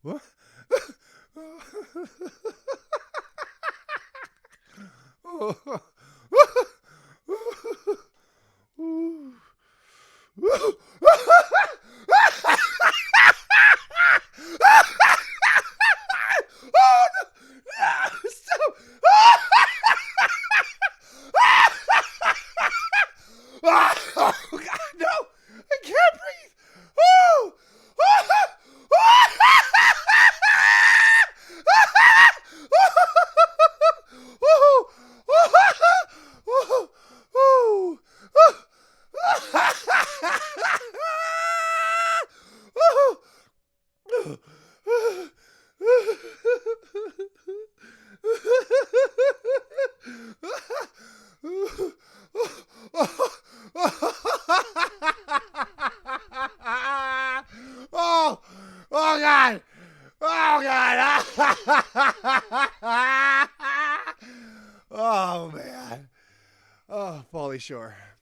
What? Oh no! No! Stop! Oh God, no! I can't breathe. Oh! Oh, oh God. Oh God. Oh man. Oh, Pauly Shore.